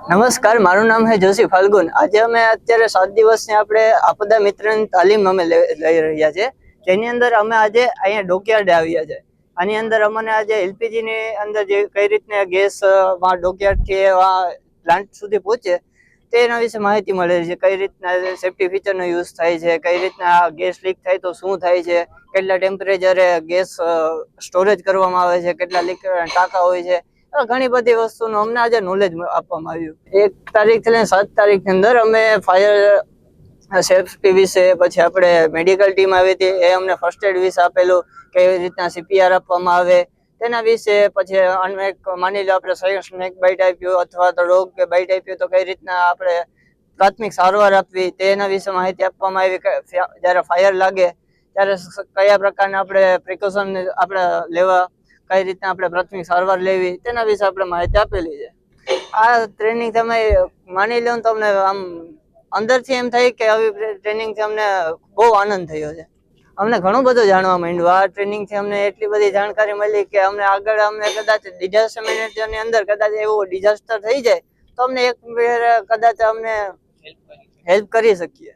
નમસ્કાર, મારું નામ છે જોશી ફાલ્ગુન। આજે અમે અત્યારે 7 દિવસની આપણે આપદા મિત્રની તાલીમ અમે લઈ રહ્યા છે, જેની અંદર અમે આજે અહીંયા ડોકયાર્ડે આવ્યા છે। આની અંદર અમને આજે એલપીજી ની અંદર જે કઈ રીતના ગેસ ડોકયાર્ડ થી પ્લાન્ટ સુધી પહોંચે તેના વિશે માહિતી મળેલી છે। કઈ રીતના સેફ્ટી ફીચરનો યુઝ થાય છે, કઈ રીતના ગેસ લીક થાય તો શું થાય છે, કેટલા ટેમ્પરેચરે ગેસ સ્ટોરેજ કરવામાં આવે છે, કેટલા લીક ટાંકા હોય છે, ઘણી બધી વસ્તુનું અમને આજે નોલેજ આપવામાં આવ્યું। 1 તારીખથી લઈને 7 તારીખની અંદર અમે ફાયર સેફ્ટી વિશે, પછી આપણે મેડિકલ ટીમ આવી હતી એ અમને ફર્સ્ટ એડ વિશે આપેલું, કેવી રીતના સીપીઆર આપવામાં આવે તેના વિશે, પછી માની લો આપણે સ્નેક બાઇટ આપ્યું અથવા તો ડોગ કે બાઇટ આપ્યું તો કઈ રીતના આપણે પ્રાથમિક સારવાર આપવી તેના વિશે માહિતી આપવામાં આવી। જ્યારે ફાયર લાગે ત્યારે કયા પ્રકારના આપણે પ્રિકોશન આપણે લેવા, કઈ રીતના આપણે પ્રાથમિક સારવાર લેવી તેના વિશે આપણે માહિતી આપેલી છે। આ ટ્રેનિંગ તમે માની લો તો અમને આમ અંદરથી એમ થાય કે આવી ટ્રેનિંગથી અમને બહુ આનંદ થયો છે। અમને ઘણું બધું જાણવા માંડ્યું। આ ટ્રેનિંગથી અમને એટલી બધી જાણકારી મળી કે અમને આગળ કદાચ ડિઝાસ્ટર મેનેજરની અંદર કદાચ એવું ડિઝાસ્ટર થઈ જાય તો અમને કદાચ અમને હેલ્પ કરી શકીએ।